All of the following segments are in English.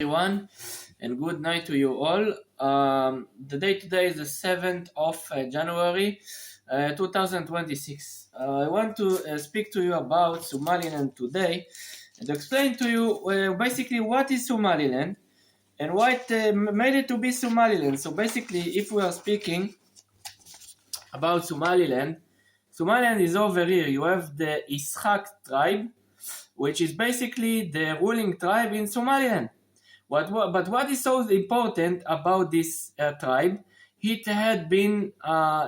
Everyone, and good night to you all. The day today is the 7th of January 2026. I want to speak to you about Somaliland today and explain to you basically what is Somaliland and what made it to be Somaliland. So basically, if we are speaking about Somaliland is over here. You have the Ishaq tribe, which is basically the ruling tribe in Somaliland. But what is so important about this tribe? It had been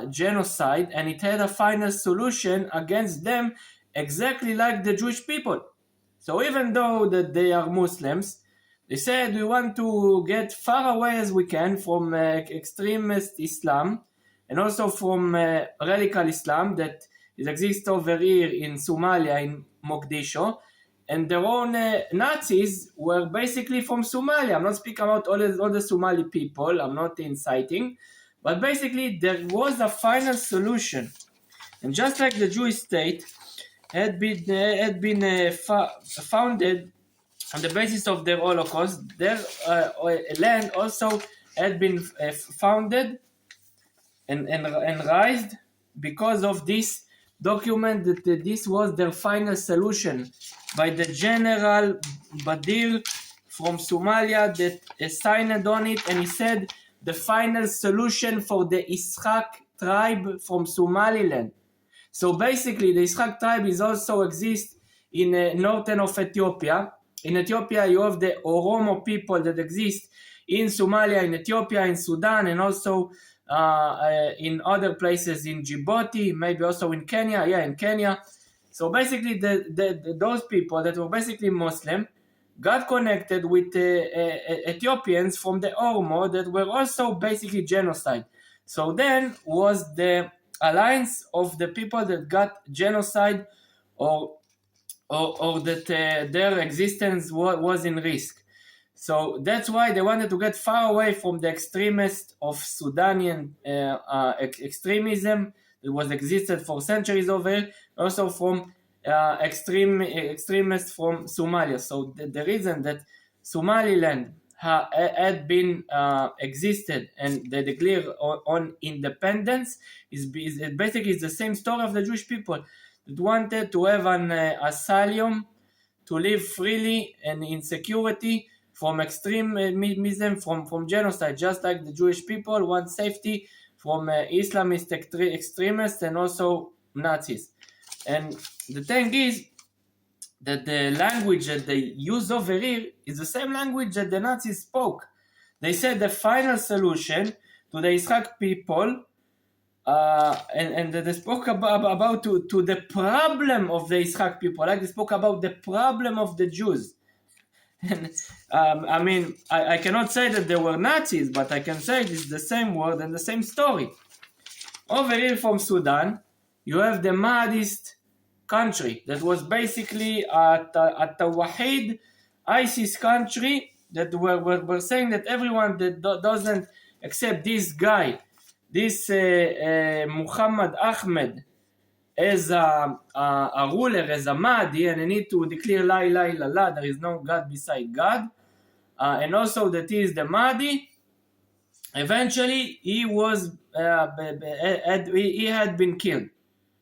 genocide, and it had a final solution against them, exactly like the Jewish people. So even though that they are Muslims, they said we want to get far away as we can from extremist Islam, and also from radical Islam that exists over here in Somalia, in Mogadishu. And their own Nazis were basically from Somalia. I'm not speaking about all the Somali people. I'm not inciting. But basically, there was a final solution. And just like the Jewish state had been founded on the basis of the Holocaust, their land also had been founded and raised because of this document that this was their final solution by the General Badir from Somalia that signed on it, and he said the final solution for the Ishaq tribe from Somaliland. So basically, the Ishaq tribe is also exist in northern of Ethiopia. In Ethiopia, you have the Oromo people that exist in Somalia, in Ethiopia, in Sudan, and also in other places in Djibouti, maybe also in Kenya. In Kenya. So basically, those people that were basically Muslim got connected with Ethiopians from the Oromo that were also basically genocide. So then was the alliance of the people that got genocide or that their existence was in risk. So that's why they wanted to get far away from the extremists of Sudanian extremism that was existed for centuries over here, also from extremists from Somalia. So the reason that Somaliland had been existed and they declared on independence is basically the same story of the Jewish people that wanted to have an asylum, to live freely and in security from extremism, from genocide, just like the Jewish people want safety from Islamist extremists and also Nazis. And the thing is that the language that they use over here is the same language that the Nazis spoke. They said the final solution to the Ishaq people, and they spoke about to the problem of the Ishaq people, like they spoke about the problem of the Jews. And I cannot say that they were Nazis, but I can say it's the same word and the same story. Over here from Sudan, you have the Mahdist country that was basically a Tawahid ISIS country that were saying that everyone that doesn't accept this guy, this Muhammad Ahmed, as a ruler, as a Mahdi, and I need to declare La ilaha illallah, there is no God beside God, and also that he is the Mahdi. Eventually, he had been killed.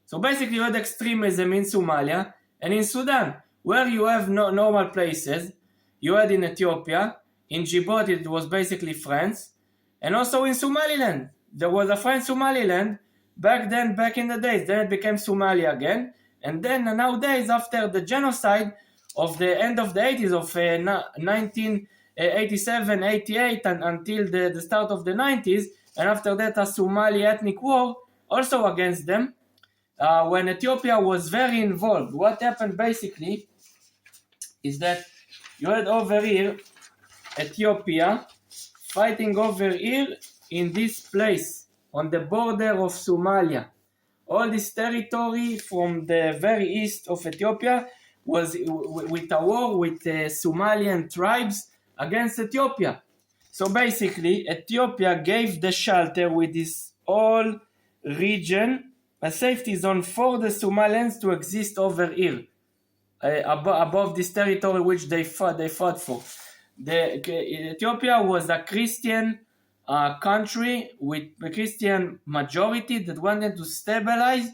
So basically, you had extremism in Somalia and in Sudan, where you have normal places. You had in Ethiopia, in Djibouti, it was basically France, and also in Somaliland. There was a French Somaliland back in the days. Then it became Somalia again. And then nowadays, after the genocide of the end of the 80s, of 1987, 88, and until the start of the 90s, and after that a Somali ethnic war also against them, when Ethiopia was very involved. What happened basically is that you had over here Ethiopia fighting over here in this place on the border of Somalia. All this territory from the very east of Ethiopia was with a war with Somalian tribes against Ethiopia. So basically, Ethiopia gave the shelter with this whole region, a safety zone for the Somalians to exist over here, above this territory which they fought for. Ethiopia was a Christian country with a Christian majority that wanted to stabilize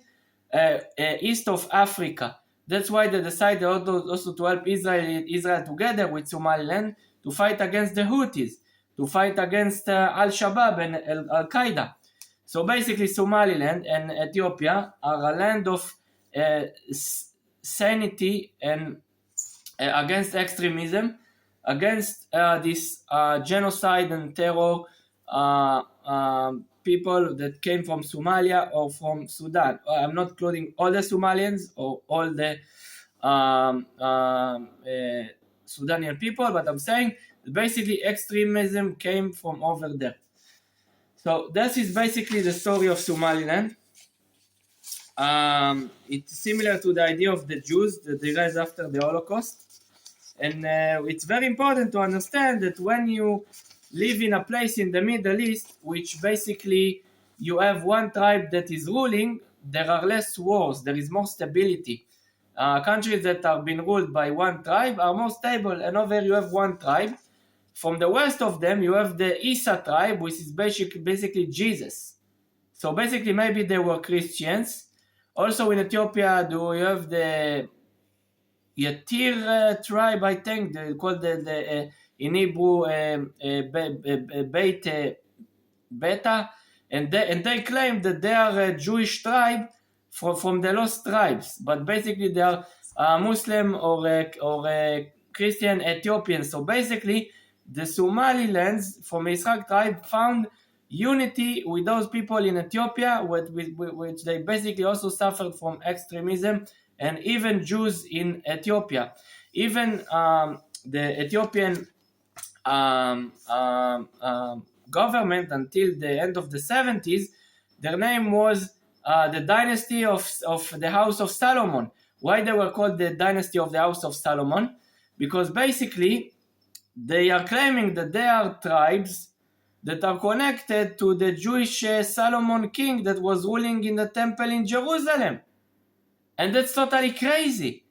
east of Africa. That's why they decided also to help Israel together with Somaliland to fight against the Houthis, to fight against Al-Shabaab and Al-Qaeda. So basically Somaliland and Ethiopia are a land of sanity and against extremism, against this genocide and terror people that came from Somalia or from Sudan. I'm not including all the Somalians or all the Sudanian people, but I'm saying that basically extremism came from over there. So this is basically the story of Somaliland. It's similar to the idea of the Jews that they rise after the Holocaust. And it's very important to understand that when you live in a place in the Middle East, which basically you have one tribe that is ruling, there are less wars, there is more stability. Countries that are being ruled by one tribe are more stable, and over you have one tribe. From the west of them, you have the Isa tribe, which is basically Jesus. So basically, maybe they were Christians. Also in Ethiopia, do you have the Yatir tribe, I think, they called the in Hebrew Beit Beta, and they claim that they are a Jewish tribe from the lost tribes, but basically they are Muslim or Christian Ethiopians. So basically, the Somalilands from Israel tribe found unity with those people in Ethiopia, which they basically also suffered from extremism, and even Jews in Ethiopia. Even the Ethiopian government until the end of the 70s, their name was the dynasty of the House of Solomon. Why they were called the dynasty of the House of Solomon? Because basically they are claiming that they are tribes that are connected to the Jewish Solomon king that was ruling in the temple in Jerusalem. And that's totally crazy,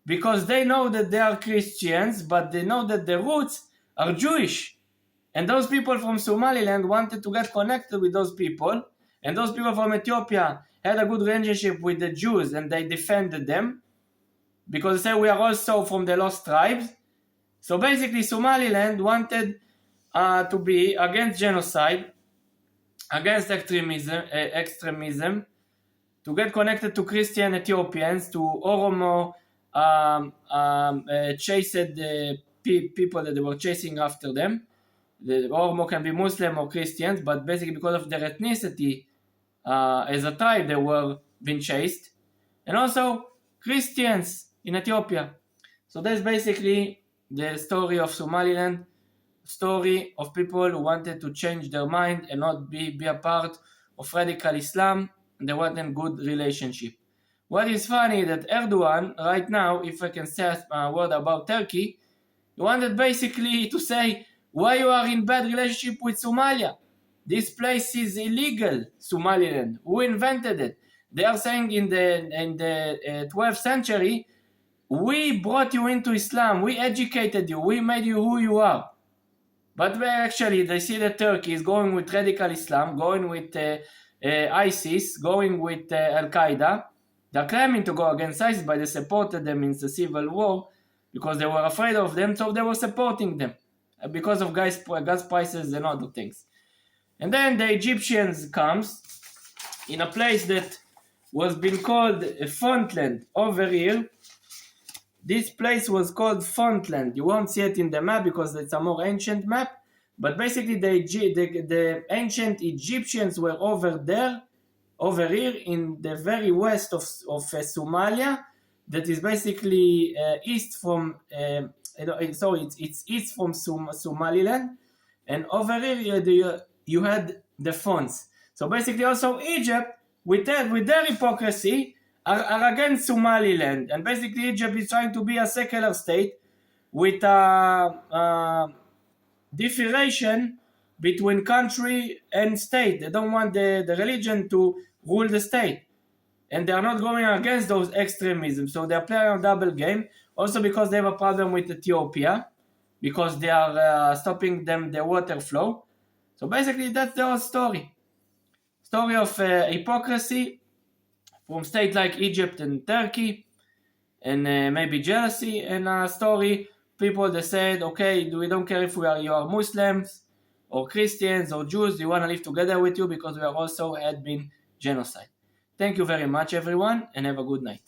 because they know that they are Christians, but they know that the roots are Jewish. And those people from Somaliland wanted to get connected with those people, and those people from Ethiopia had a good relationship with the Jews, and they defended them, because they say we are also from the lost tribes. So basically Somaliland wanted to be against genocide, against extremism, to get connected to Christian Ethiopians, to Oromo chased people that they were chasing after them. The Oromo can be Muslim or Christians, but basically because of their ethnicity as a tribe, they were being chased. And also Christians in Ethiopia. So that's basically the story of Somaliland, story of people who wanted to change their mind and not be a part of radical Islam. They want a good relationship. What is funny that Erdogan right now, if I can say a word about Turkey, he wanted basically to say, why you are in bad relationship with Somalia? This place is illegal, Somaliland. Who invented it? They are saying in the 12th century, we brought you into Islam, we educated you, we made you who you are. But actually they see that Turkey is going with radical Islam, going with ISIS, going with Al-Qaeda. They're claiming to go against ISIS, but they supported them in the civil war because they were afraid of them, so they were supporting them because of gas prices and other things. And then the Egyptians comes in a place that was being called Fontland over here. This place was called Fontland. You won't see it in the map because it's a more ancient map. But basically the ancient Egyptians were over there, over here in the very west of Somalia. That is basically east from, so it's east from Somaliland. And over here you had the Fonts. So basically also Egypt, with their hypocrisy, are against Somaliland, and basically Egypt is trying to be a secular state with a differentiation between country and state. They don't want the religion to rule the state, and they are not going against those extremism. So they are playing a double game. Also because they have a problem with Ethiopia, because they are stopping them the water flow. So basically that's the whole story of hypocrisy from states like Egypt and Turkey, and maybe jealousy, and a story people that said, okay, we don't care if you are Muslims or Christians or Jews, we want to live together with you because we are also had been genocide. Thank you very much everyone, and have a good night.